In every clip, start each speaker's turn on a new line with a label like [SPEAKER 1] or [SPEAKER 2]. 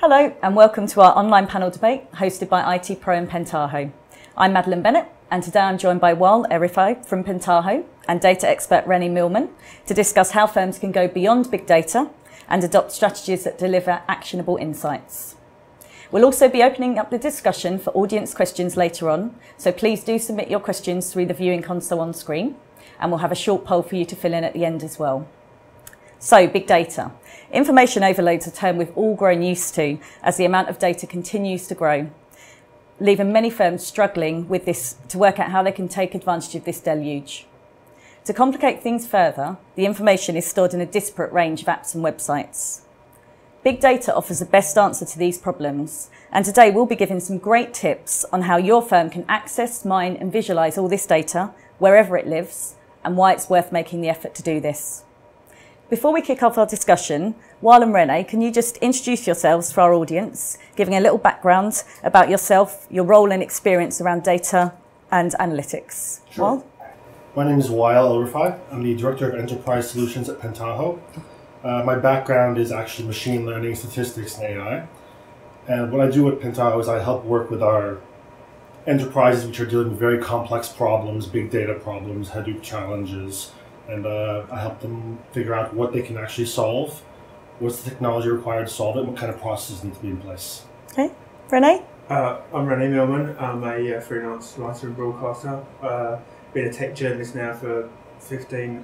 [SPEAKER 1] Hello and welcome to our online panel debate hosted by IT Pro and Pentaho. I'm Madeline Bennett and today I'm joined by Wael Erifai from Pentaho and data expert Rennie Millman to discuss how firms can go beyond big data and adopt strategies that deliver actionable insights. We'll also be opening up the discussion for audience questions later on, so please do submit your questions through the viewing console on screen and we'll have a short poll for you to fill in at the end as well. So, big data. Information overload's a term we've all grown used to as the amount of data continues to grow, leaving many firms struggling with this to work out how they can take advantage of this deluge. To complicate things further, the information is stored in a disparate range of apps and websites. Big data offers the best answer to these problems, and today we'll be giving some great tips on how your firm can access, mine and visualise all this data wherever it lives and why it's worth making the effort to do this. Before we kick off our discussion, Wael and Rennie, can you just introduce yourselves for our audience, giving a little background about yourself, your role and experience around data and analytics?
[SPEAKER 2] Sure.
[SPEAKER 1] Wael?
[SPEAKER 2] My name is Wael Erifai. I'm the Director of Enterprise Solutions at Pentaho. My background is actually machine learning, statistics, and AI. And what I do at Pentaho is I help work with our enterprises which are dealing with very complex problems, big data problems, Hadoop challenges, and I help them figure out what they can actually solve, what's the technology required to solve it, and what kind of processes need to be in place.
[SPEAKER 1] Okay. Rennie?
[SPEAKER 3] I'm Rennie Millman. I'm a freelance writer and broadcaster. Been a tech journalist now for 20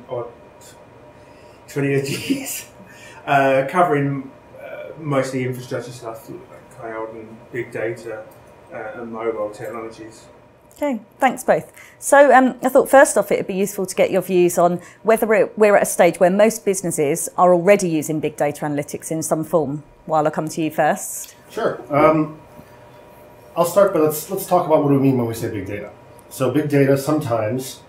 [SPEAKER 3] odd years, covering mostly infrastructure stuff like cloud and big data and mobile technologies.
[SPEAKER 1] Okay, thanks both. So I thought first off it would be useful to get your views on whether we're at a stage where most businesses are already using big data analytics in some form. Wael, I'll come to you first.
[SPEAKER 2] Sure. I'll start, but let's talk about what we mean when we say big data. So big data, sometimes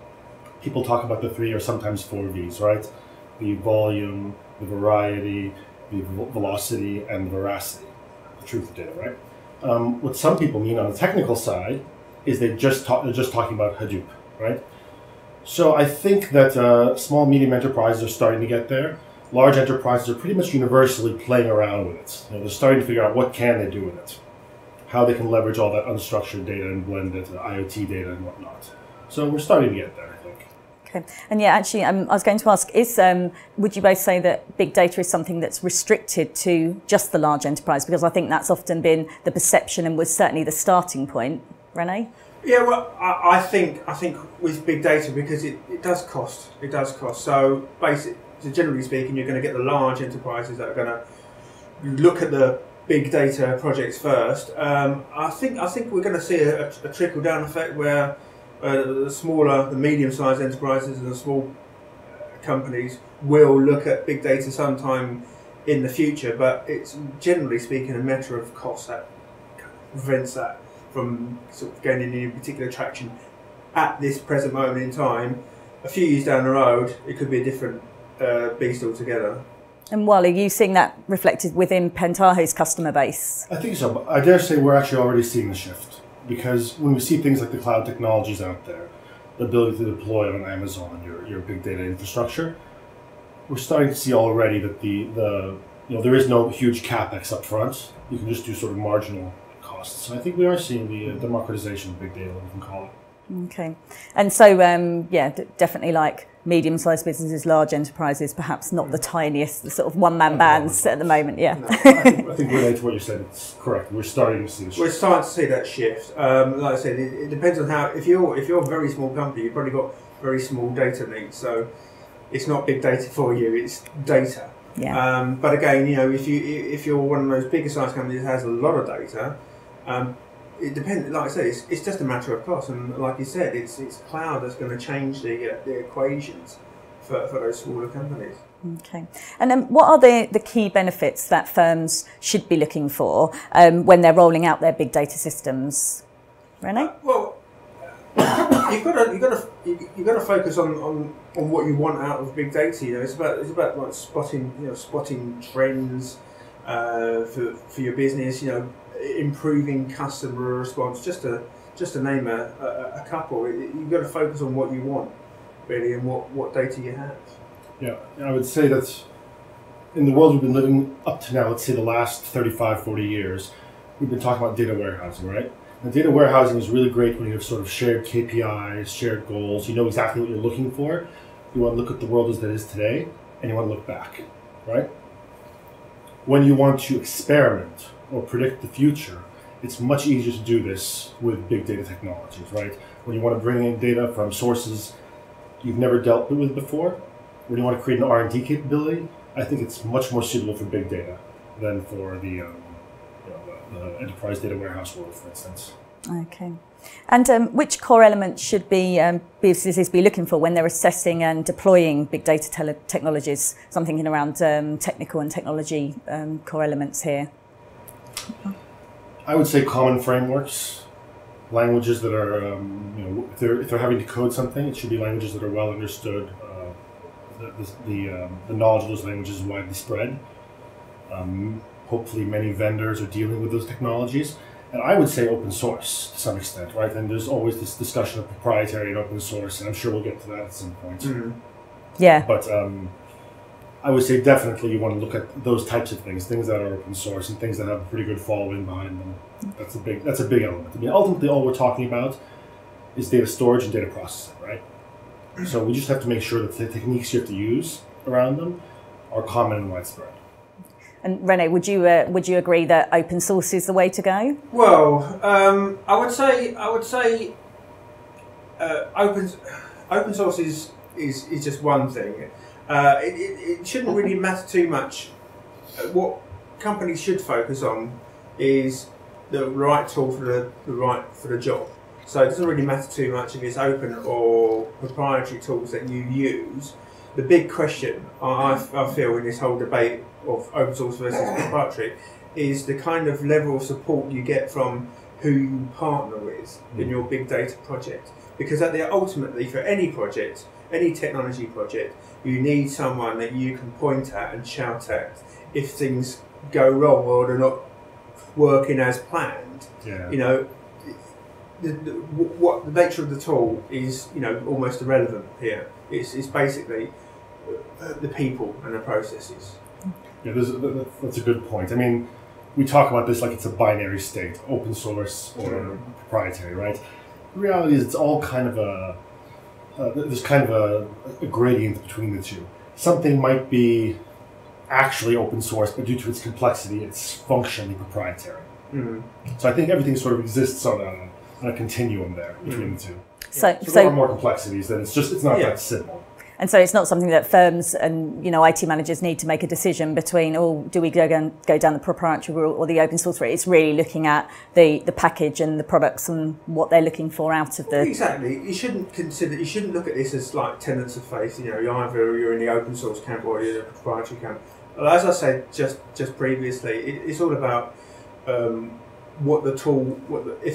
[SPEAKER 2] people talk about the 3 or sometimes 4 V's, right? The volume, the variety, the velocity, and the veracity, the truth of data, right? What some people mean on the technical side is they're just talking about Hadoop, right? So I think that small, medium enterprises are starting to get there. Large enterprises are pretty much universally playing around with it. They're starting to figure out what can they do with it, how they can leverage all that unstructured data and blend it to IoT data and whatnot. So we're starting to get there, I think.
[SPEAKER 1] Okay, and yeah, actually, I was going to ask: would you both say that big data is something that's restricted to just the large enterprise? Because I think that's often been the perception and was certainly the starting point. Rennie?
[SPEAKER 3] Yeah, well, I think with big data, because it does cost. It does cost. So generally speaking, you're going to get the large enterprises that are going to look at the big data projects first. I think we're going to see a trickle down effect where the smaller, the medium-sized enterprises and the small companies will look at big data sometime in the future. But it's generally speaking a matter of cost that prevents that from sort of gaining any particular traction at this present moment in time. A few years down the road, it could be a different beast altogether.
[SPEAKER 1] And Wael, are you seeing that reflected within Pentaho's customer base?
[SPEAKER 2] I think so, but I dare say we're actually already seeing the shift. Because when we see things like the cloud technologies out there, the ability to deploy on Amazon your big data infrastructure, we're starting to see already that there is no huge capex up front. You can just do sort of marginal costs. So I think we are seeing the democratization of big data, we can call it.
[SPEAKER 1] Okay, and so definitely like medium-sized businesses, large enterprises, perhaps not the tiniest, the sort of one-man bands at the moment. Yeah,
[SPEAKER 2] no, I think related to what you said, it's correct. We're starting to see the shift.
[SPEAKER 3] We're starting to see that shift. Like I said, it depends on how. If you're a very small company, you've probably got very small data needs. So it's not big data for you; it's data.
[SPEAKER 1] Yeah.
[SPEAKER 3] But again, if you're one of those bigger sized companies that has a lot of data. It depends. Like I said, it's just a matter of cost, and like you said, it's cloud that's going to change the equations for those smaller companies.
[SPEAKER 1] Okay, and then what are the key benefits that firms should be looking for when they're rolling out their big data systems? Rennie?
[SPEAKER 3] You've got to focus on what you want out of big data. It's about like spotting trends for your business. Improving customer response, just to name a couple. You've got to focus on what you want, really, and what data you have.
[SPEAKER 2] Yeah, I would say that in the world we've been living up to now, let's say the last 35, 40 years, we've been talking about data warehousing, right? And data warehousing is really great when you have sort of shared KPIs, shared goals. You know exactly what you're looking for. You want to look at the world as it is today, and you want to look back, right? When you want to experiment or predict the future, it's much easier to do this with big data technologies, right? When you want to bring in data from sources you've never dealt with before, when you want to create an R&D capability, I think it's much more suitable for big data than for the enterprise data warehouse world, for instance.
[SPEAKER 1] Okay. And which core elements should businesses be looking for when they're assessing and deploying big data technologies? So I'm thinking around technical and technology core elements here.
[SPEAKER 2] I would say common frameworks, languages that are, if they're having to code something, it should be languages that are well understood. The knowledge of those languages is widely spread. Hopefully many vendors are dealing with those technologies. And I would say open source to some extent, right? And there's always this discussion of proprietary and open source, and I'm sure we'll get to that at some point.
[SPEAKER 1] Mm-hmm. Yeah.
[SPEAKER 2] But I would say definitely you want to look at those types of things that are open source and things that have a pretty good following behind them. That's a big element. I mean, ultimately all we're talking about is data storage and data processing, right? So we just have to make sure that the techniques you have to use around them are common and widespread. And
[SPEAKER 1] René, would you agree that open source is the way to go?
[SPEAKER 3] Well, I would say open source is just one thing. It shouldn't really matter too much. What companies should focus on is the right tool for the job. So it doesn't really matter too much if it's open or proprietary tools that you use. The big question I feel in this whole debate of open source versus proprietary is the kind of level of support you get from who you partner with in your big data project. Because ultimately, for any project, any technology project, you need someone that you can point at and shout at if things go wrong or they're not working as planned.
[SPEAKER 2] Yeah.
[SPEAKER 3] What the nature of the tool is, almost irrelevant here. It's basically the people and the processes.
[SPEAKER 2] Yeah, that's a good point. I mean, we talk about this like it's a binary state, open source or proprietary, right? The reality is it's all kind of there's kind of a gradient between the two. Something might be actually open source, but due to its complexity, it's functionally proprietary. Mm-hmm. So I think everything sort of exists on a continuum there between the two. So there are more complexities, then it's not that simple.
[SPEAKER 1] And so it's not something that firms and IT managers need to make a decision between, do we go down the proprietary route or the open source route? It's really looking at the package and the products and what they're looking for out of the...
[SPEAKER 3] Exactly. You shouldn't look at this as like tenets of faith. Either you're in the open source camp or you're in the proprietary camp. Well, as I said just previously, it's all about if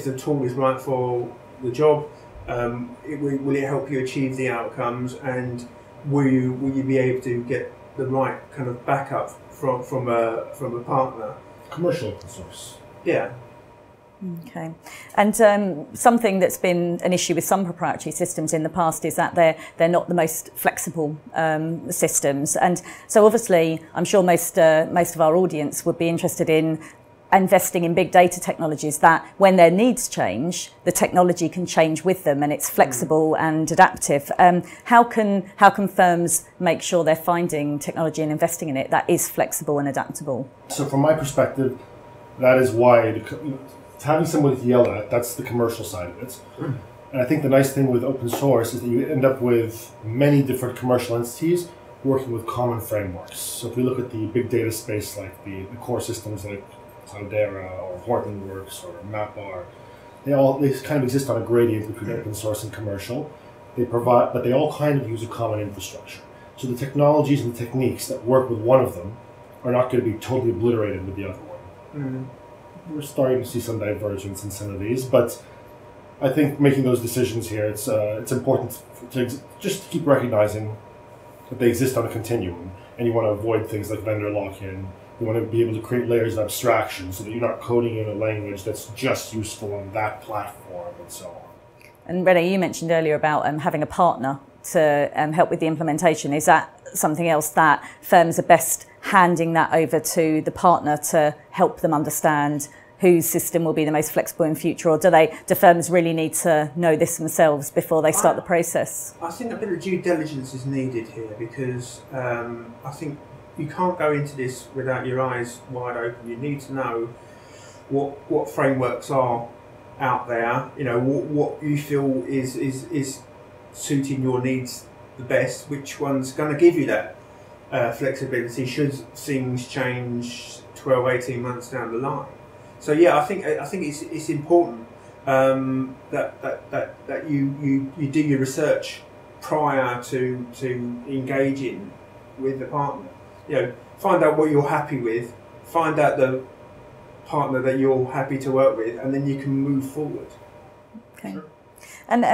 [SPEAKER 3] the tool is right for the job. Will it help you achieve the outcomes, and will you be able to get the right kind of backup from a partner?
[SPEAKER 2] Commercial open source.
[SPEAKER 3] Yeah.
[SPEAKER 1] Okay. And something that's been an issue with some proprietary systems in the past is that they're not the most flexible systems, and so obviously I'm sure most of our audience would be interested in investing in big data technologies that when their needs change, the technology can change with them and it's flexible and adaptive. How can firms make sure they're finding technology and investing in it that is flexible and adaptable?
[SPEAKER 2] So from my perspective, that is why having someone to yell at, that's the commercial side of it. And I think the nice thing with open source is that you end up with many different commercial entities working with common frameworks. So if we look at the big data space, like the core systems like Cloudera or Hortonworks or MapR, they kind of exist on a gradient between open source and commercial. But they all kind of use a common infrastructure. So the technologies and the techniques that work with one of them are not going to be totally obliterated with the other one. We're starting to see some divergence in some of these, but I think making those decisions here, it's important to just keep recognizing that they exist on a continuum, and you want to avoid things like vendor lock-in. You want to be able to create layers of abstraction so that you're not coding in a language that's just useful on that platform and so on.
[SPEAKER 1] And René, you mentioned earlier about having a partner to help with the implementation. Is that something else that firms are best handing that over to the partner to help them understand whose system will be the most flexible in future, or do firms really need to know this themselves before they start the process?
[SPEAKER 3] I think a bit of due diligence is needed here, because I think you can't go into this without your eyes wide open. You need to know what frameworks are out there, you know, what you feel is suiting your needs the best, which one's going to give you that flexibility should things change 12, 18 months down the line. So yeah, I think it's important that you do your research prior to engaging with the partner. You know, find out what you're happy with, find out the partner that you're happy to work with, and then you can move forward.
[SPEAKER 1] Okay.
[SPEAKER 3] Sure.
[SPEAKER 1] And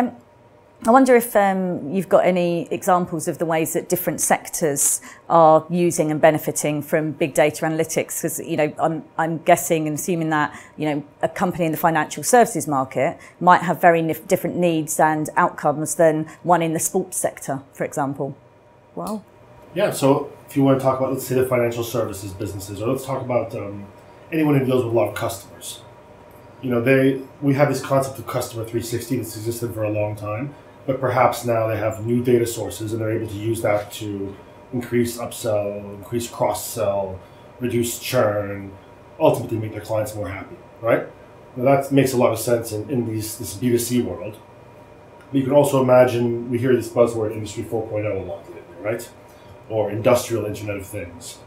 [SPEAKER 1] I wonder if you've got any examples of the ways that different sectors are using and benefiting from big data analytics, because, you know, I'm guessing and assuming that, you know, a company in the financial services market might have very different needs and outcomes than one in the sports sector, for example. Well,
[SPEAKER 2] yeah. So if you want to talk about, let's say, the financial services businesses, or let's talk about anyone who deals with a lot of customers. You know, we have this concept of customer 360 that's existed for a long time. But perhaps now they have new data sources and they're able to use that to increase upsell, increase cross-sell, reduce churn, ultimately make their clients more happy, right? Now that makes a lot of sense in this B2C world. But you can also imagine, we hear this buzzword Industry 4.0 a lot lately, right? Or Industrial Internet of Things.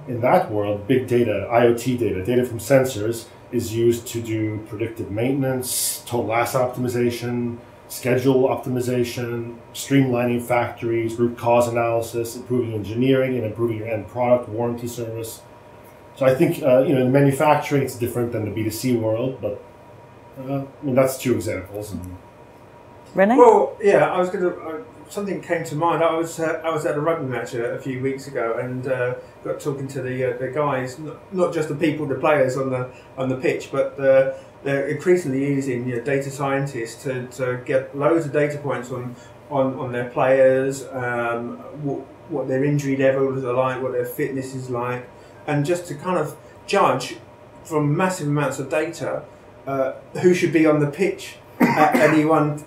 [SPEAKER 2] In that world, big data, IoT data from sensors is used to do predictive maintenance, total asset optimization, schedule optimization, streamlining factories, root cause analysis, improving engineering, and improving your end product, warranty service. So I think, you know, in manufacturing, it's different than the B2C world, but I mean, that's two examples.
[SPEAKER 1] Rene?
[SPEAKER 3] Well, yeah, I was going to. Something came to mind. I was at a rugby match a few weeks ago, and got talking to the guys, not just the people, the players on the pitch, but they're increasingly using, you know, data scientists to get loads of data points on their players, what their injury levels are like, what their fitness is like, and just to kind of judge from massive amounts of data who should be on the pitch at any one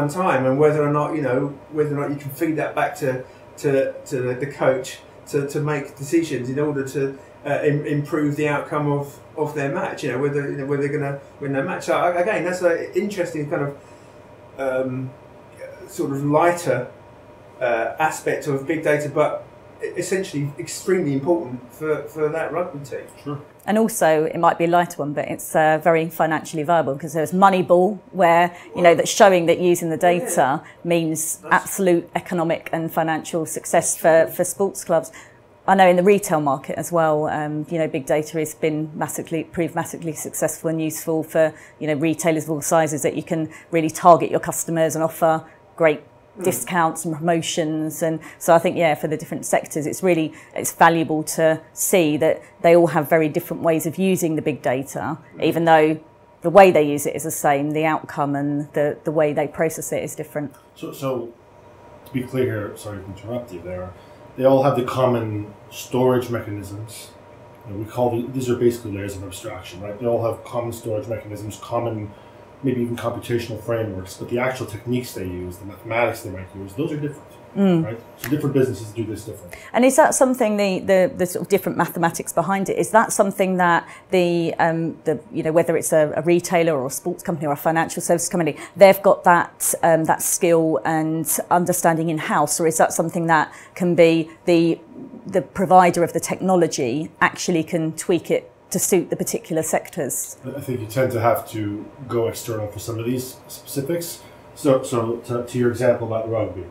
[SPEAKER 3] time, and whether or not you can feed that back to the coach to make decisions in order to improve the outcome of their match. You know, whether they're going to win their match. So again, that's an interesting kind of sort of lighter aspect of big data, but essentially extremely important for that rugby team.
[SPEAKER 2] Sure.
[SPEAKER 1] And also, it might be a lighter one, but it's very financially viable, because there's Moneyball, where, you know, that's showing that using the data means absolute economic and financial success for sports clubs. I know in the retail market as well, you know, big data has been proved massively successful and useful for, you know, retailers of all sizes, that you can really target your customers and offer great discounts and promotions. And so I think, yeah, for the different sectors, it's valuable to see that they all have very different ways of using the big data, even though the way they use it is the same, the outcome and the way they process it is different.
[SPEAKER 2] So to be clear here, sorry to interrupt you there, they all have the common storage mechanisms. You know, these are basically layers of abstraction, right? They all have common storage mechanisms, common maybe even computational frameworks, but the actual techniques they use, the mathematics they might use, those are different, right? So different businesses do this different. And
[SPEAKER 1] is that something, the sort of different mathematics behind it, is that something that the you know, whether it's a retailer or a sports company or a financial services company, they've got that that skill and understanding in-house, or is that something that can be the provider of the technology actually can tweak it to suit the particular sectors?
[SPEAKER 2] I think you tend to have to go external for some of these specifics. So to your example about rugby,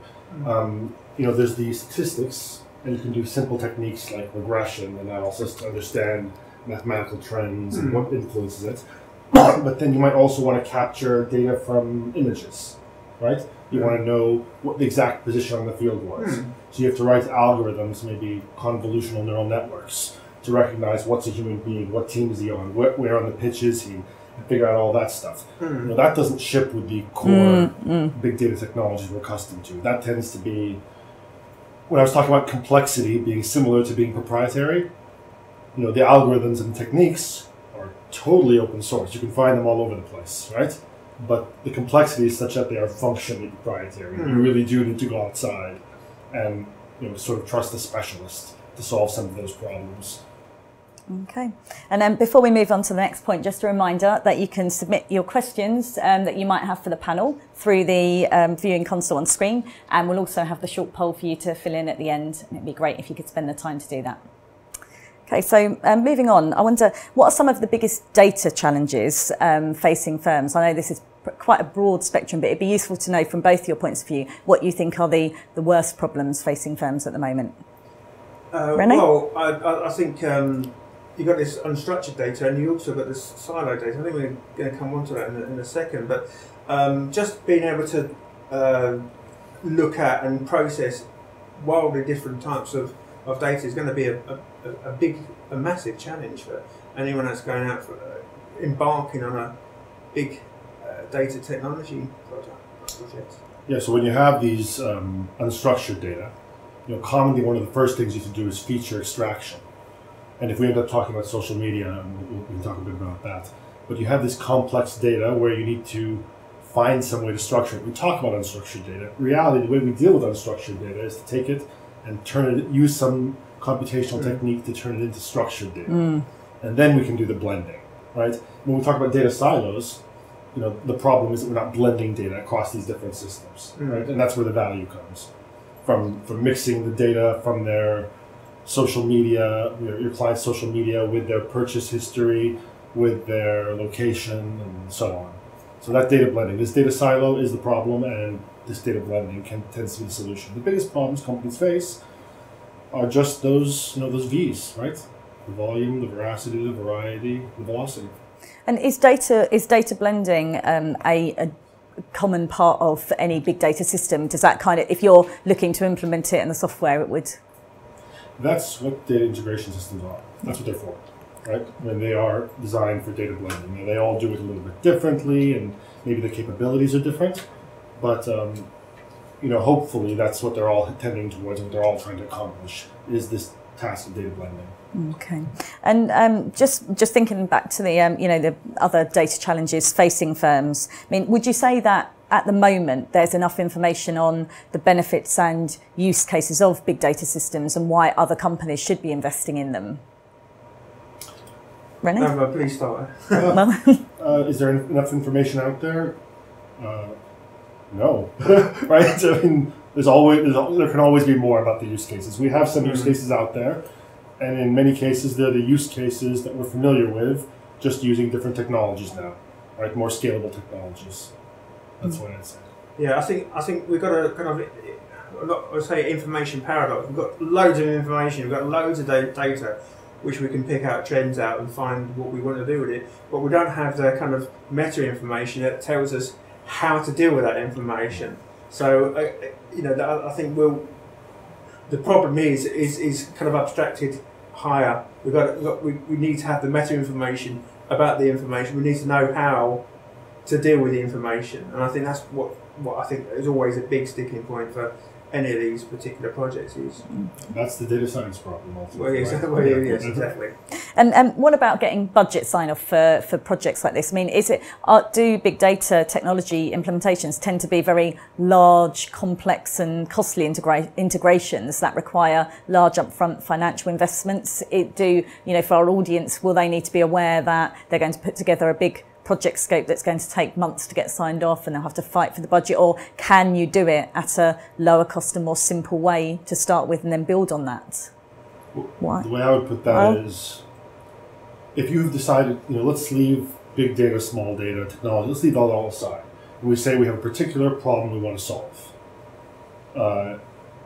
[SPEAKER 2] you know, there's the statistics, and you can do simple techniques like regression analysis to understand mathematical trends and what influences it. But then you might also want to capture data from images, right? You want to know what the exact position on the field was. So you have to write algorithms, maybe convolutional neural networks, to recognize what's a human being, what team is he on, where on the pitch is he, and figure out all that stuff. You know, that doesn't ship with the core big data technologies we're accustomed to. That tends to be when I was talking about complexity being similar to being proprietary, the algorithms and techniques are totally open source. You can find them all over the place, right? But the complexity is such that they are functionally proprietary. You really do need to go outside and sort of trust a specialist to solve some of those problems.
[SPEAKER 1] Okay. And then before we move on to the next point, just a reminder that you can submit your questions that you might have for the panel through the viewing console on screen, and we'll also have the short poll for you to fill in at the end. And it'd be great if you could spend the time to do that. Okay, so moving on, I wonder, what are some of the biggest data challenges facing firms? I know this is quite a broad spectrum, but it'd be useful to know from both your points of view what you think are the worst problems facing firms at the moment. René?
[SPEAKER 3] Well, I think you've got this unstructured data, and you also got this silo data. I think we're going to come on to that in a second, but just being able to look at and process wildly different types of data is going to be a massive challenge for anyone that's going out for embarking on a big data technology project.
[SPEAKER 2] Yeah, so when you have these unstructured data, commonly one of the first things you have to do is feature extraction. And if we end up talking about social media, we can talk a bit about that. But you have this complex data where you need to find some way to structure it. We talk about unstructured data. In reality, the way we deal with unstructured data is to take it and use some computational technique to turn it into structured data. And then we can do the blending, right? When we talk about data silos, the problem is that we're not blending data across these different systems, right? And that's where the value comes from mixing the data from their social media, your client's social media, with their purchase history, with their location, and so on. So that data blending, this data silo is the problem, and this data blending tends to be the solution. The biggest problems companies face are just those V's, right? The volume, the veracity, the variety, the velocity.
[SPEAKER 1] And is data blending a common part of any big data system? Does that if you're looking to implement it in the software, it would?
[SPEAKER 2] That's what data integration systems are. That's what they're for, right? When they are designed for data blending. They all do it a little bit differently, and maybe the capabilities are different. But hopefully that's what they're all tending towards, and what they're all trying to accomplish is this task of data blending.
[SPEAKER 1] Okay, and just thinking back to the the other data challenges facing firms. I mean, would you say that at the moment there's enough information on the benefits and use cases of big data systems and why other companies should be investing in them? René?
[SPEAKER 3] No, please start.
[SPEAKER 2] Is there enough information out there? No, right? I mean, there can always be more about the use cases. We have some use cases out there, and in many cases, they're the use cases that we're familiar with, just using different technologies now, right? More scalable technologies. That's what I'd say.
[SPEAKER 3] Yeah, I think we've got a I say information paradox. We've got loads of information. We've got loads of data, which we can pick out trends out and find what we want to do with it. But we don't have the kind of meta information that tells us how to deal with that information. So I think the problem is kind of abstracted higher. We need to have the meta information about the information. We need to know how to deal with the information, and I think that's what I think is always a big sticking point for any of these particular projects is.
[SPEAKER 2] That's the data science problem.
[SPEAKER 3] Ultimately, right? Yes, exactly.
[SPEAKER 1] And what about getting budget sign-off for projects like this? I mean, do big data technology implementations tend to be very large, complex and costly integrations that require large upfront financial investments? For our audience, will they need to be aware that they're going to put together a big project scope that's going to take months to get signed off and they'll have to fight for the budget? Or can you do it at a lower cost and more simple way to start with and then build on that? Why?
[SPEAKER 2] The way I would put that is, if you've decided, let's leave big data, small data, technology, let's leave that all aside. And we say we have a particular problem we want to solve.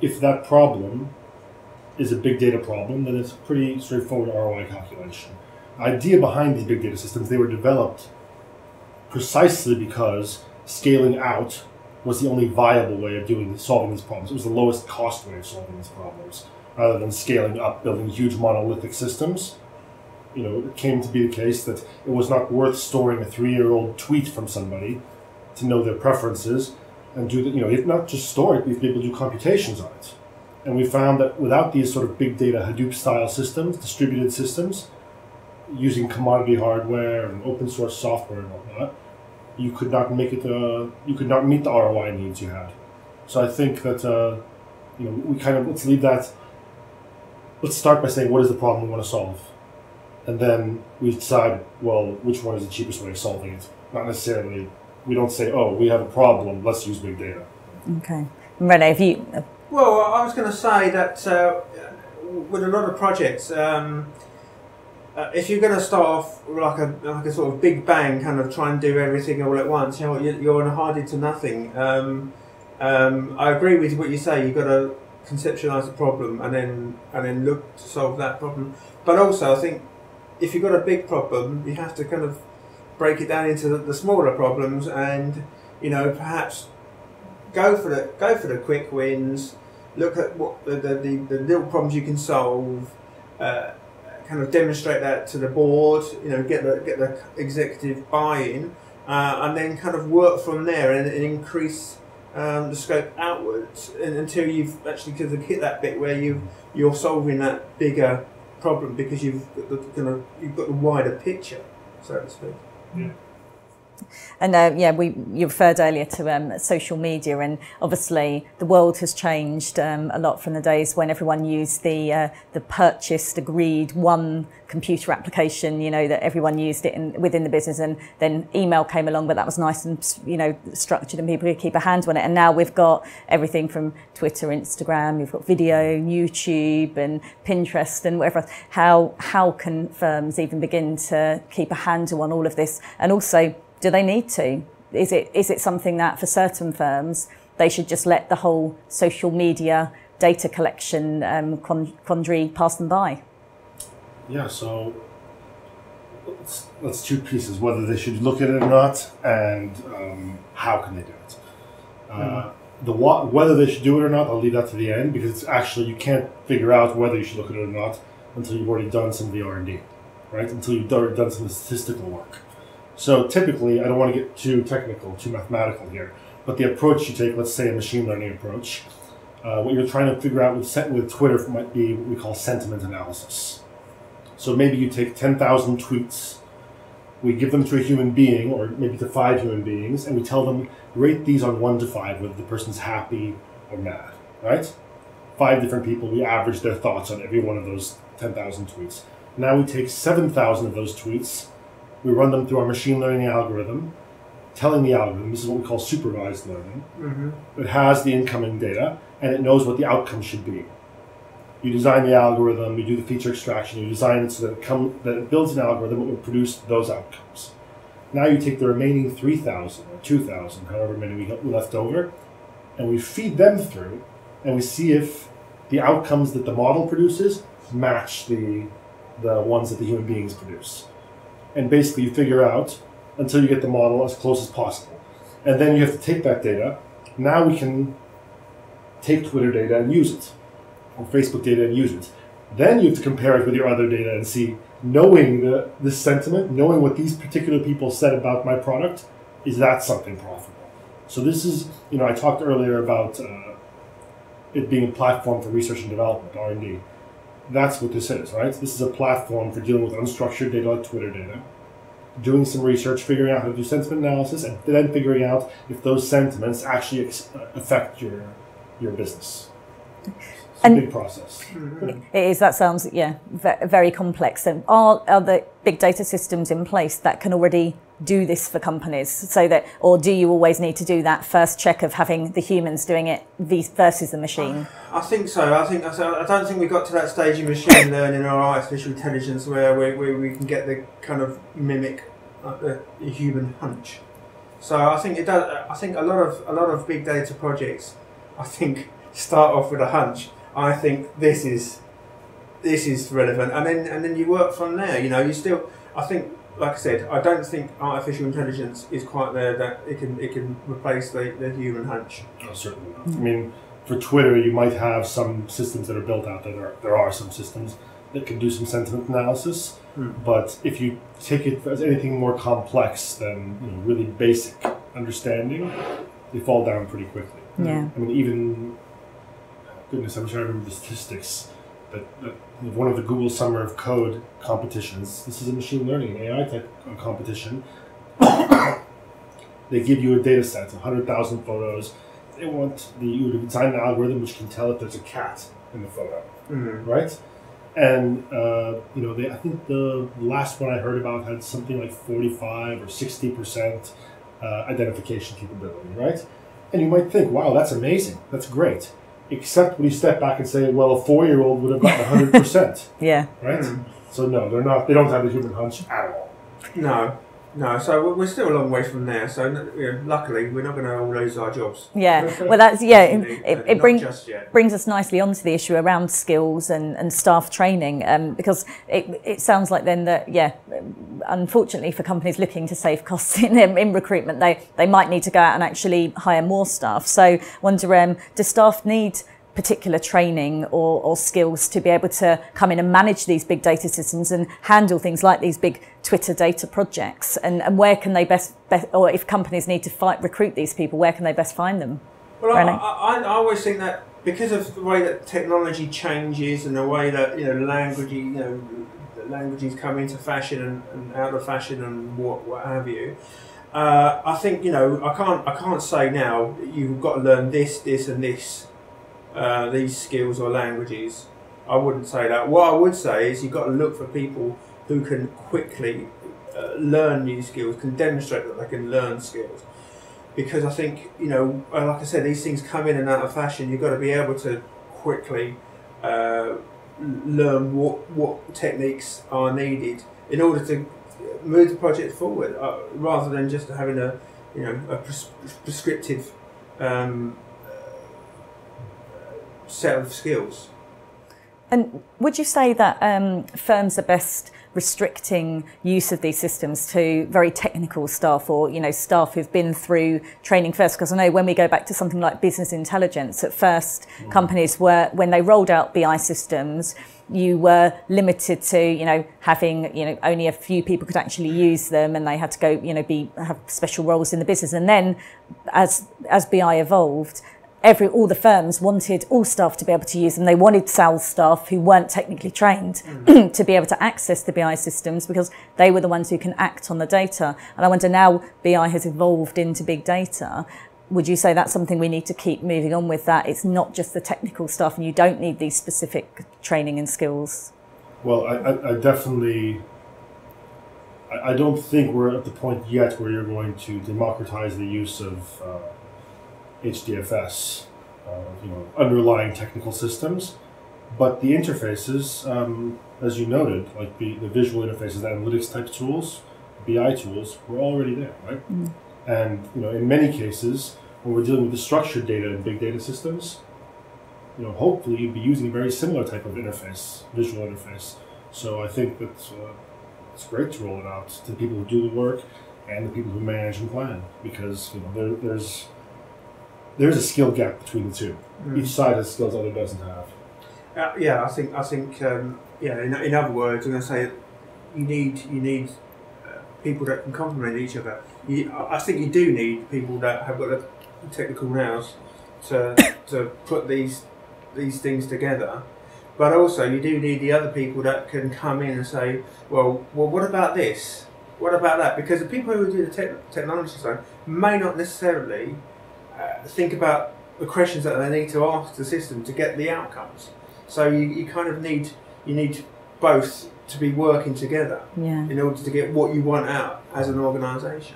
[SPEAKER 2] If that problem is a big data problem, then it's a pretty straightforward ROI calculation. The idea behind these big data systems, they were developed precisely because scaling out was the only viable way of solving these problems. It was the lowest cost way of solving these problems, rather than scaling up, building huge monolithic systems. It came to be the case that it was not worth storing a 3-year-old tweet from somebody to know their preferences and do that. If not just store it, but be able to do computations on it. And we found that without these sort of big data Hadoop-style systems, distributed systems, using commodity hardware and open source software and whatnot, you could not make it. You could not meet the ROI needs you had. So I think that we kind of let's leave that. Let's start by saying what is the problem we want to solve, and then we decide which one is the cheapest way of solving it. Not necessarily. We don't say, we have a problem. Let's use big data.
[SPEAKER 1] Okay, Rene, have you?
[SPEAKER 3] Well, I was going to say that with a lot of projects. If you're going to start off like a sort of big bang, kind of try and do everything all at once, you're hardened to nothing. I agree with what you say. You've got to conceptualize the problem and then look to solve that problem. But also, I think if you've got a big problem, you have to kind of break it down into the smaller problems, and perhaps go for the quick wins. Look at what the little problems you can solve. Kind of demonstrate that to the board, get the executive buy-in, and then kind of work from there and increase the scope outwards until you've actually hit that bit where you're solving that bigger problem because you've got the wider picture, so to speak.
[SPEAKER 2] Yeah.
[SPEAKER 1] And you referred earlier to social media, and obviously the world has changed a lot from the days when everyone used the purchased, agreed one computer application, that everyone used it within the business, and then email came along, but that was nice and structured, and people could keep a hand on it. And now we've got everything from Twitter, Instagram, you've got video, YouTube, and Pinterest, and whatever. How can firms even begin to keep a handle on all of this? And also, do they need to? Is it something that for certain firms they should just let the whole social media data collection quandary pass them by? Yeah,
[SPEAKER 2] so let's two pieces: whether they should look at it or not, and how can they do it. Whether they should do it or not, I'll leave that to the end, because it's actually you can't figure out whether you should look at it or not until you've already done some of the R&D, right? Until you've done some of the statistical work. So typically, I don't want to get too technical, too mathematical here, but the approach you take, let's say a machine learning approach, what you're trying to figure out with Twitter might be what we call sentiment analysis. So maybe you take 10,000 tweets, we give them to a human being, or maybe to 5 human beings, and we tell them, rate these on 1 to 5, whether the person's happy or mad, right? 5 different people, we average their thoughts on every one of those 10,000 tweets. Now we take 7,000 of those tweets, we run them through our machine learning algorithm, telling the algorithm, this is what we call supervised learning. Mm-hmm. It has the incoming data, and it knows what the outcome should be. You design the algorithm, you do the feature extraction, you design it so that it builds an algorithm that will produce those outcomes. Now you take the remaining 3,000 or 2,000, however many we left over, and we feed them through, and we see if the outcomes that the model produces match the ones that the human beings produce. And basically you figure out until you get the model as close as possible. And then you have to take that data. Now we can take Twitter data and use it, or Facebook data and use it. Then you have to compare it with your other data and see, knowing this sentiment, knowing what these particular people said about my product, is that something profitable? So this is, I talked earlier about it being a platform for research and development, R&D. That's what this is, right? This is a platform for dealing with unstructured data like Twitter data, doing some research, figuring out how to do sentiment analysis, and then figuring out if those sentiments actually affect your business. It's a big process.
[SPEAKER 1] It is. That sounds, very complex. And are the big data systems in place that can already do this for companies, so that, or do you always need to do that first check of having the humans doing it versus the machine?
[SPEAKER 3] I think so. I don't think we got to that stage in machine learning or artificial intelligence where we can get the kind of mimic the human hunch. So I think it does. I think a lot of big data projects, I think, start off with a hunch. I think this is relevant, and then you work from there. You still. I think. Like I said, I don't think artificial intelligence is quite there that it can replace the human hunch.
[SPEAKER 2] Oh, certainly not. I mean, for Twitter, you might have some systems that are built out. There are some systems that can do some sentiment analysis, but if you take it as anything more complex than really basic understanding, they fall down pretty quickly.
[SPEAKER 1] Yeah.
[SPEAKER 2] I mean, even goodness, I wish I remember the statistics. That one of the Google Summer of Code competitions, this is a machine learning, AI type competition. They give you a data set, 100,000 photos. They want you to design an algorithm which can tell if there's a cat in the photo, right? And I think the last one I heard about had something like 45 or 60% identification capability, right? And you might think, wow, that's amazing, that's great. Except when you step back and say, well, a 4-year-old would have gotten 100%.
[SPEAKER 1] Yeah.
[SPEAKER 2] Right? So no, they're not. They don't have the human hunch at all.
[SPEAKER 3] No. So we're still a long way from there. So luckily, we're not going to all lose our jobs.
[SPEAKER 1] Yeah. Well, that's it brings us nicely onto the issue around skills and staff training, because it sounds like then that unfortunately for companies looking to save costs in recruitment, they might need to go out and actually hire more staff. So wonder, do staff need particular training or skills to be able to come in and manage these big data systems and handle things like these big Twitter data projects? And where can they best or if companies need to recruit these people, where can they best find them?
[SPEAKER 3] Well, I always think that because of the way that technology changes and the way that languages come into fashion and out of fashion and what have you. I think I can't say now you've got to learn this and this. These skills or languages. I wouldn't say that. What I would say is you've got to look for people who can quickly learn new skills, can demonstrate that they can learn skills. Because I think, like I said, these things come in and out of fashion. You've got to be able to quickly learn what techniques are needed in order to move the project forward, rather than just having a prescriptive set of skills.
[SPEAKER 1] And would you say that firms are best restricting use of these systems to very technical staff, or staff who've been through training first? Because I know when we go back to something like business intelligence, at first companies were, when they rolled out BI systems, you were limited to having only a few people could actually use them, and they had to go have special roles in the business. And then as BI evolved, all the firms wanted all staff to be able to use them. They wanted sales staff who weren't technically trained to be able to access the BI systems, because they were the ones who can act on the data. And I wonder, now BI has evolved into big data, would you say that's something we need to keep moving on with, that it's not just the technical stuff and you don't need these specific training and skills?
[SPEAKER 2] Well, I definitely... I don't think we're at the point yet where you're going to democratize the use of HDFS, underlying technical systems, but the interfaces, as you noted, like the visual interfaces, the analytics type tools, BI tools, were already there, right? And in many cases, when we're dealing with the structured data in big data systems, hopefully you'd be using a very similar type of interface, visual interface. So I think that it's great to roll it out to the people who do the work and the people who manage and plan, because there's a skill gap between the two. Each side has skills the other doesn't have.
[SPEAKER 3] I think in other words, I'm going to say you need people that can complement each other. I think you do need people that have got the technical nous to put these things together. But also you do need the other people that can come in and say, well, what about this? What about that? Because the people who do the technology side may not necessarily think about the questions that they need to ask the system to get the outcomes. So you kind of need both to be working together in order to get what you want out as an organisation.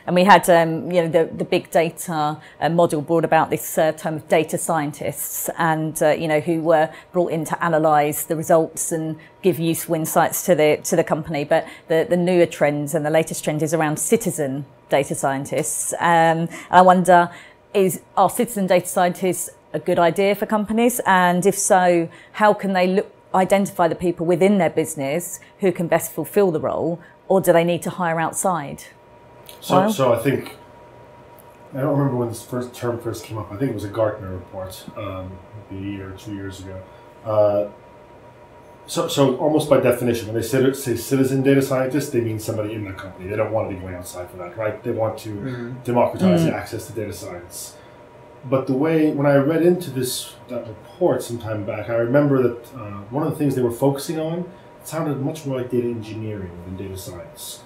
[SPEAKER 1] And we had the big data model brought about this term of data scientists, and who were brought in to analyse the results and give useful insights to the company. But the newer trends and the latest trend is around citizen data scientists. I wonder, are citizen data scientists a good idea for companies? And if so, how can they identify the people within their business who can best fulfill the role, or do they need to hire outside?
[SPEAKER 2] So I think, I don't remember when this term first came up. I think it was a Gartner report, maybe a year or 2 years ago. So almost by definition, when they say citizen data scientist, they mean somebody in the company. They don't want to be going outside for that, right? They want to democratize the access to data science. But the way, when I read into that report some time back, I remember that one of the things they were focusing on sounded much more like data engineering than data science.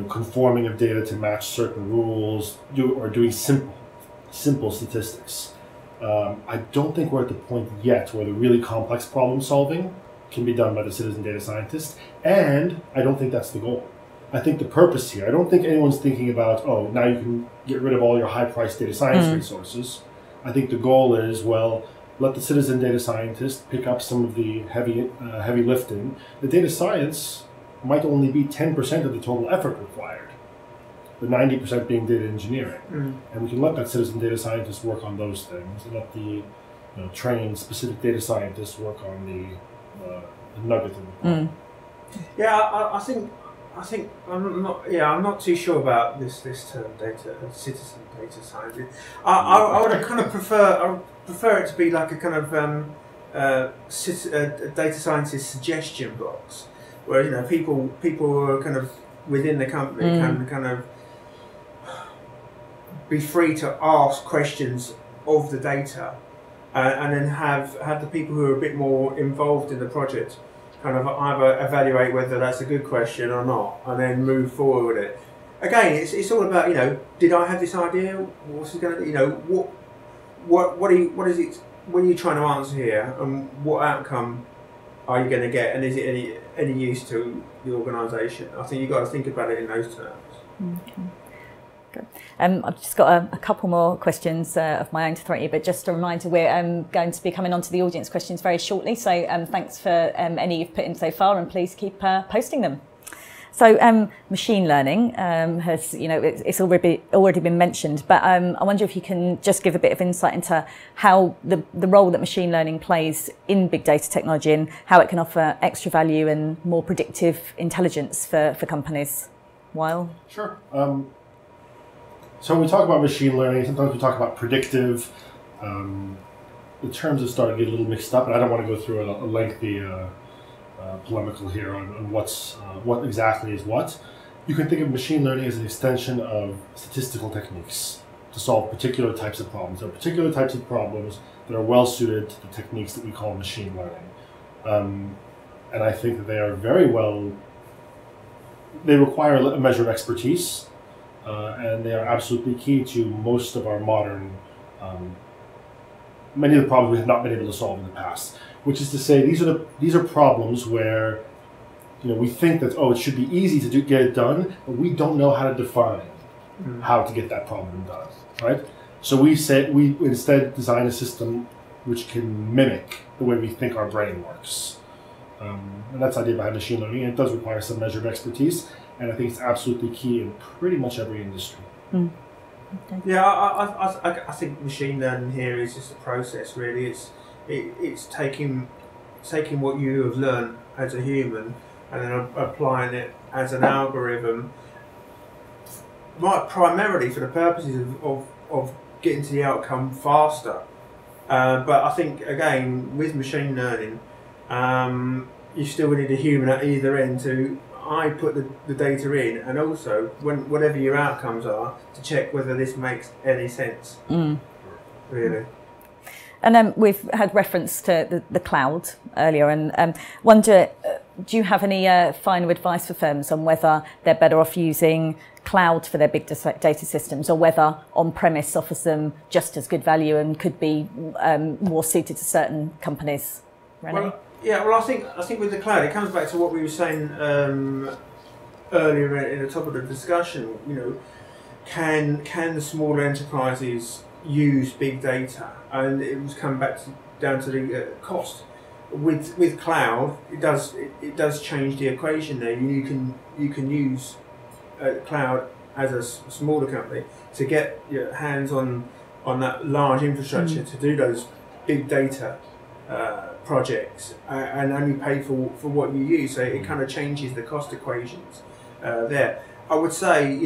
[SPEAKER 2] Conforming of data to match certain rules, or doing simple statistics. I don't think we're at the point yet where the really complex problem solving can be done by the citizen data scientist, and I don't think that's the goal. I think the purpose here, I don't think anyone's thinking about, oh, now you can get rid of all your high-priced data science resources. I think the goal is, well, let the citizen data scientist pick up some of the heavy lifting. The data science might only be 10% of the total effort required, the 90% being data engineering. And we can let that citizen data scientist work on those things, and let the trained specific data scientists work on the nugget of the problem.
[SPEAKER 3] Yeah, I think I'm not too sure about this term citizen data scientist. I would kind of prefer it to be like a kind of data scientist suggestion box, where people who are kind of within the company can kind of be free to ask questions of the data, and then have the people who are a bit more involved in the project kind of either evaluate whether that's a good question or not, and then move forward with it. Again, it's all about, did I have this idea? What's it going to, what is it? What are you trying to answer here, and what outcome are you going to get, and is it any use to the organisation? I think you've got to think about it in those terms.
[SPEAKER 1] Good. I've just got a couple more questions of my own to throw at you, but just a reminder, we're going to be coming on to the audience questions very shortly, so thanks for any you've put in so far, and please keep posting them. So machine learning has, it's already been mentioned, but I wonder if you can just give a bit of insight into how the role that machine learning plays in big data technology, and how it can offer extra value and more predictive intelligence for companies. Weil?
[SPEAKER 2] Sure. So when we talk about machine learning, sometimes we talk about predictive. The terms have started to get a little mixed up, and I don't want to go through a lengthy polemical here on what exactly is what. You can think of machine learning as an extension of statistical techniques to solve particular types of problems. There are particular types of problems that are well suited to the techniques that we call machine learning. And I think that they are they require a measure of expertise, and they are absolutely key to most of our modern, many of the problems we have not been able to solve in the past. Which is to say, these are problems where, we think that, it should be easy to get it done, but we don't know how to define how to get that problem done, right? So we instead design a system which can mimic the way we think our brain works. And that's the idea behind machine learning, and it does require some measure of expertise, and I think it's absolutely key in pretty much every industry.
[SPEAKER 1] Okay.
[SPEAKER 3] Yeah, I think machine learning here is just a process, really. It's taking what you have learned as a human and then applying it as an algorithm, primarily for the purposes of getting to the outcome faster. But I think, again, with machine learning, you still need a human at either end to put the data in, and also whatever your outcomes are, to check whether this makes any sense. Really.
[SPEAKER 1] And we've had reference to the cloud earlier, and wonder, do you have any final advice for firms on whether they're better off using cloud for their big data systems, or whether on-premise offers them just as good value and could be more suited to certain companies? René?
[SPEAKER 3] Well, I think with the cloud, it comes back to what we were saying earlier in the top of the discussion. Can the smaller enterprises use big data? And it was come back down to the cost. With cloud, it does change the equation there. You can use cloud as a smaller company to get your hands on that large infrastructure to do those big data projects, and only pay for what you use. So it kind of changes the cost equations there. I would say,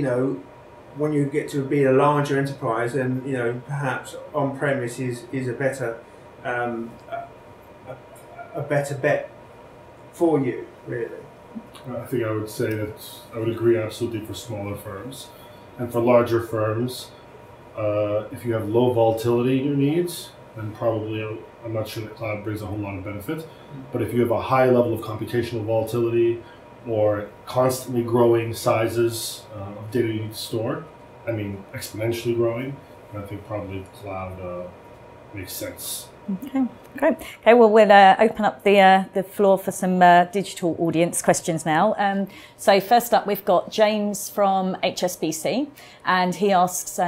[SPEAKER 3] when you get to be a larger enterprise, then perhaps on-premise is a better bet for you, really.
[SPEAKER 2] I think I would say that I would agree absolutely for smaller firms, and for larger firms, If you have low volatility in your needs, then probably I'm not sure that cloud brings a whole lot of benefit. But if you have a high level of computational volatility or constantly growing sizes of data you need to store, I mean exponentially growing, I think probably cloud makes sense.
[SPEAKER 1] Okay, great. Okay, well, we'll open up the floor for some digital audience questions now. So first up, we've got James from HSBC, and he asks,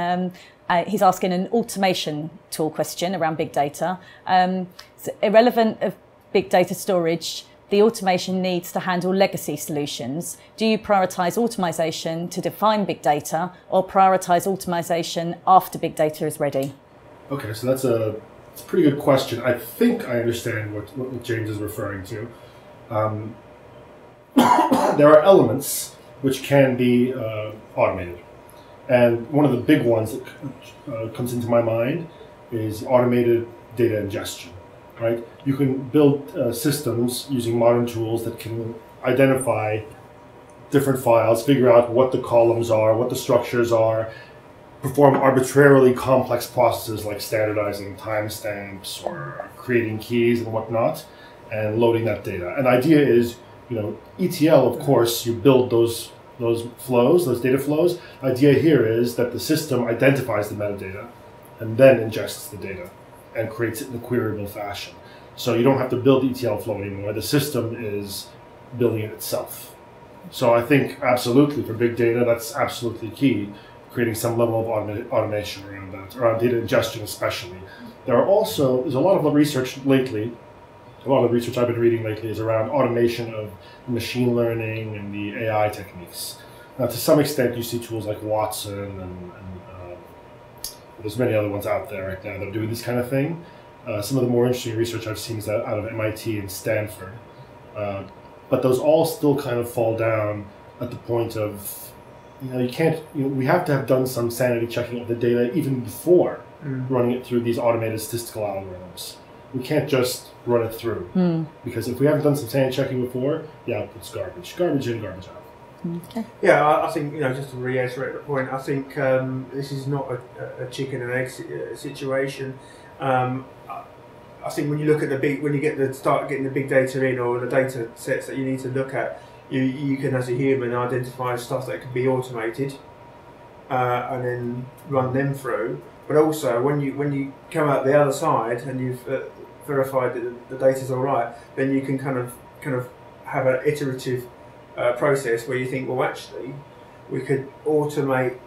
[SPEAKER 1] he's asking an automation tool question around big data. It's irrelevant of big data storage, the automation needs to handle legacy solutions. Do you prioritize automation to define big data, or prioritize automation after big data is ready?
[SPEAKER 2] Okay, so that's a pretty good question. I think I understand what James is referring to. There are elements which can be automated. And one of the big ones that comes into my mind is automated data ingestion, right? You can build systems using modern tools that can identify different files, figure out what the columns are, what the structures are, perform arbitrarily complex processes like standardizing timestamps or creating keys and whatnot, and loading that data. And the idea is, ETL, of course, you build those flows, those data flows. The idea here is that the system identifies the metadata and then ingests the data and creates it in a queryable fashion. So you don't have to build the ETL flow anymore. The system is building it itself. So I think absolutely for big data, that's absolutely key, creating some level of automation around that, around data ingestion especially. There's a lot of research lately, a lot of research I've been reading lately is around automation of machine learning and the AI techniques. Now, to some extent, you see tools like Watson and there's many other ones out there right now that are doing this kind of thing. Some of the more interesting research I've seen is out of MIT and Stanford. But those all still kind of fall down at the point of, we have to have done some sanity checking of the data even before running it through these automated statistical algorithms. We can't just run it through because if we haven't done some sanity checking before, the output's garbage. Garbage in, garbage out.
[SPEAKER 1] Okay.
[SPEAKER 3] Yeah, I think, just to reiterate the point, I think this is not a chicken and egg situation. I think when you look at when you start getting the big data in, or the data sets that you need to look at, you can, as a human, identify stuff that can be automated and then run them through. But also, when you come out the other side and you've verified that the data's all right, then you can kind of have an iterative process where you think, well, actually, we could automate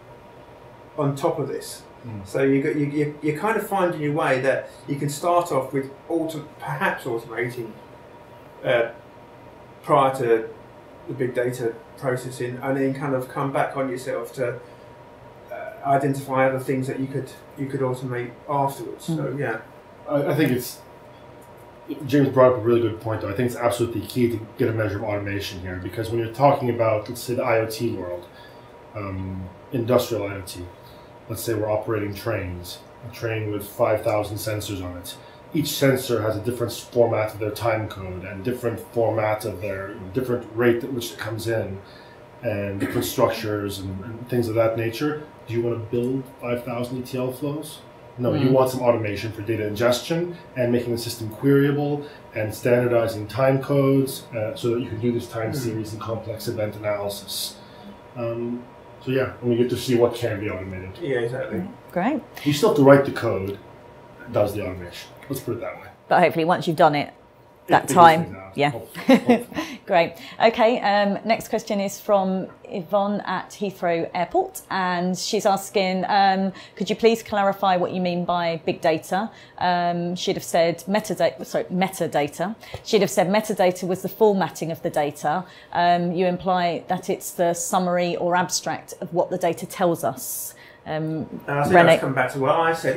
[SPEAKER 3] on top of this. So you're kind of finding your way that you can start off with perhaps automating prior to the big data processing, and then kind of come back on yourself to identify other things that you could automate afterwards. So yeah,
[SPEAKER 2] I think James brought up a really good point though. I think it's absolutely key to get a measure of automation here, because when you're talking about, let's say, the IoT world, industrial IoT, let's say we're operating trains, a train with 5,000 sensors on it. Each sensor has a different format of their time code and different format of their different rate at which it comes in, and different structures and things of that nature. Do you want to build 5,000 ETL flows? No, you want some automation for data ingestion and making the system queryable and standardizing time codes so that you can do this time series and complex event analysis. So yeah, and we get to see what can be automated.
[SPEAKER 3] Yeah, exactly.
[SPEAKER 1] Great.
[SPEAKER 2] You still have to write the code that does the automation. Let's put it that way.
[SPEAKER 1] But hopefully once you've done it, that time. Yeah.
[SPEAKER 2] Hopefully.
[SPEAKER 1] Great. Okay, next question is from Yvonne at Heathrow Airport, and she's asking, could you please clarify what you mean by big data? She'd have said metadata. She'd have said metadata was the formatting of the data. You imply that it's the summary or abstract of what the data tells us.
[SPEAKER 3] I think that's come back to what I said.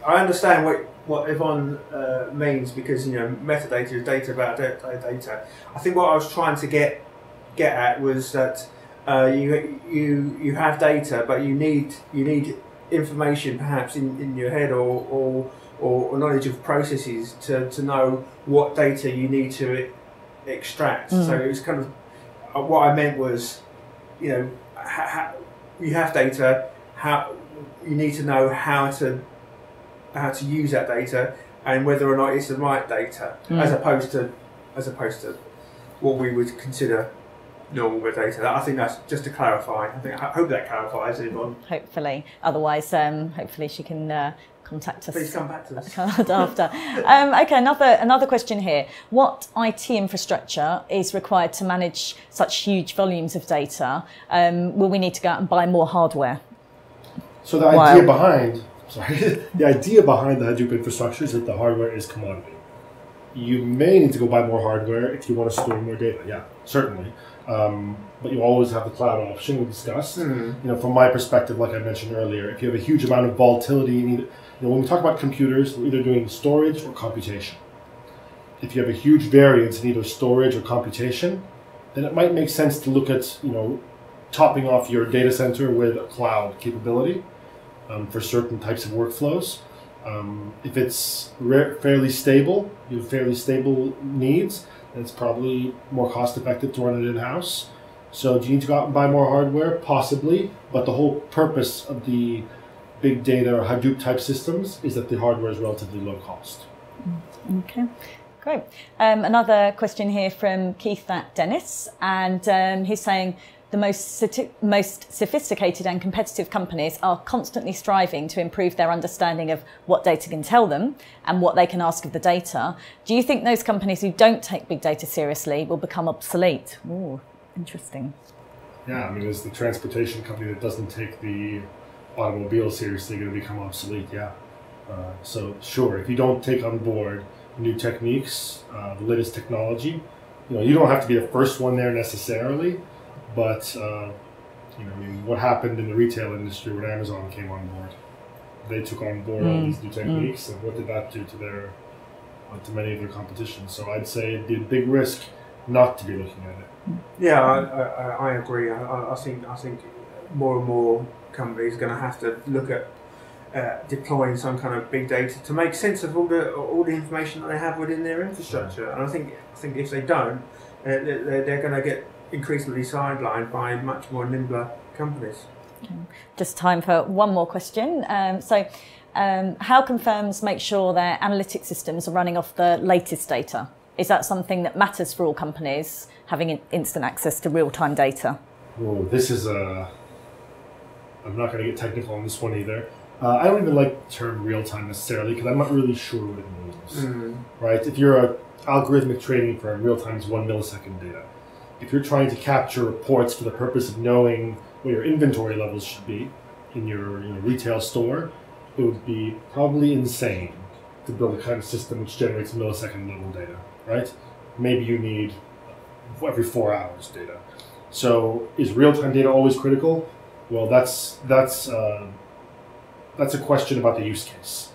[SPEAKER 3] I understand what Yvonne means, because metadata is data about data. I think what I was trying to get at was that you have data, but you need information perhaps in your head or knowledge of processes to know what data you need to extract. So it was kind of what I meant was, you have data, how you need to know how to use that data and whether or not it's the right data, as opposed to what we would consider normal with data. I think that's just to clarify. I hope that clarifies everyone.
[SPEAKER 1] Hopefully, otherwise, hopefully she can contact us.
[SPEAKER 3] Please come back to us
[SPEAKER 1] after. Okay, another question here. What IT infrastructure is required to manage such huge volumes of data? Will we need to go out and buy more hardware?
[SPEAKER 2] So the idea behind the idea behind the Hadoop infrastructure is that the hardware is commodity. You may need to go buy more hardware if you want to store more data. Yeah, certainly. But you always have the cloud option we discussed. You know, from my perspective, like I mentioned earlier, if you have a huge amount of volatility, when we talk about computers, we're either doing storage or computation. If you have a huge variance in either storage or computation, then it might make sense to look at, topping off your data center with a cloud capability for certain types of workflows. If it's fairly stable, you have fairly stable needs, then it's probably more cost effective to run it in-house. So do you need to go out and buy more hardware? Possibly, but the whole purpose of the big data or Hadoop type systems is that the hardware is relatively low cost.
[SPEAKER 1] Okay, great. Another question here from Keith at Dennis, and he's saying the most sophisticated and competitive companies are constantly striving to improve their understanding of what data can tell them and what they can ask of the data. Do you think those companies who don't take big data seriously will become obsolete? Ooh, interesting.
[SPEAKER 2] Yeah, I mean, is the transportation company that doesn't take the automobile seriously going to become obsolete? Yeah. So sure, if you don't take on board new techniques, the latest technology, you don't have to be the first one there necessarily, but what happened in the retail industry when Amazon came on board? They took on board all these new techniques, and what did that do to many of their competition? So I'd say it'd be a big risk not to be looking at it.
[SPEAKER 3] Yeah, I agree. I think more and more companies are going to have to look at deploying some kind of big data to make sense of all the information that they have within their infrastructure. And I think if they don't, they're going to get increasingly sidelined by much more nimbler companies.
[SPEAKER 1] Okay. Just time for one more question. How can firms make sure their analytic systems are running off the latest data? Is that something that matters for all companies, having instant access to real-time data?
[SPEAKER 2] Oh, this is I'm not going to get technical on this one either. I don't even like the term real-time necessarily because I'm not really sure what it means. Right? If you're an algorithmic trading firm, real-time is 1 millisecond data. If you're trying to capture reports for the purpose of knowing what your inventory levels should be in your retail store, it would be probably insane to build a kind of system which generates millisecond level data, right? Maybe you need every 4 hours data. So is real-time data always critical? Well, that's a question about the use case.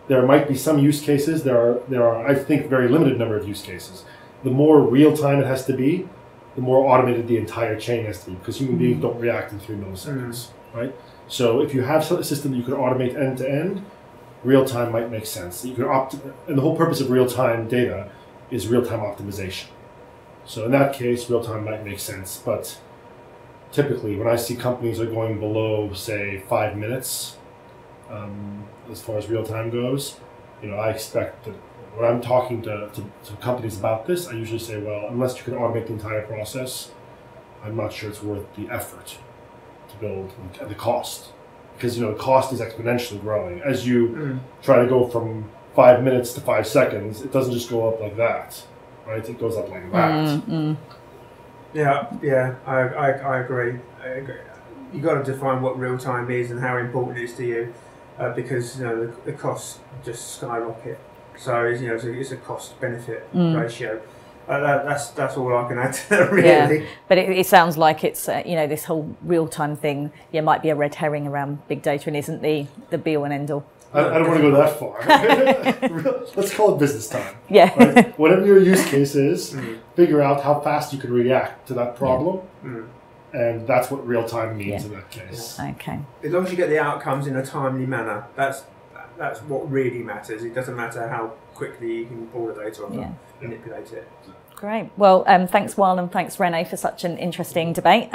[SPEAKER 2] There might be some use cases. There are I think very limited number of use cases. The more real-time it has to be, the more automated the entire chain has to be, because human beings don't react in 3 milliseconds, right? So if you have a system that you can automate end to end, real-time might make sense. You can and the whole purpose of real-time data is real-time optimization. So in that case, real-time might make sense. But typically, when I see companies are going below, say, 5 minutes, as far as real-time goes, I expect that when I'm talking to companies about this, I usually say, well, unless you can automate the entire process, I'm not sure it's worth the effort to build and the cost. Because, the cost is exponentially growing. As you try to go from 5 minutes to 5 seconds, it doesn't just go up like that, right? It goes up like that.
[SPEAKER 3] Yeah, I agree. You've got to define what real time is and how important it is to you, because the costs just skyrocket. So it's a cost benefit ratio. That's all I can add to that, really.
[SPEAKER 1] Yeah, but it sounds like it's this whole real time thing. Might be a red herring around big data and isn't the be all and end all.
[SPEAKER 2] I don't want to go that far. Let's call it business time.
[SPEAKER 1] Yeah.
[SPEAKER 2] Right? Whatever your use case is, figure out how fast you can react to that problem. And that's what real time means in that case.
[SPEAKER 1] Okay.
[SPEAKER 3] As long as you get the outcomes in a timely manner, that's what really matters. It doesn't matter how quickly you can pull the data off and manipulate it.
[SPEAKER 1] Great. Well, thanks, Wael, and thanks, Rene, for such an interesting debate.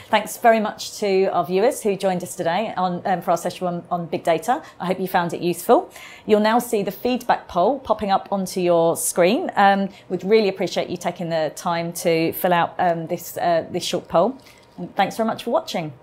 [SPEAKER 1] Thanks very much to our viewers who joined us today for our session on big data. I hope you found it useful. You'll now see the feedback poll popping up onto your screen. We'd really appreciate you taking the time to fill out this short poll. And thanks very much for watching.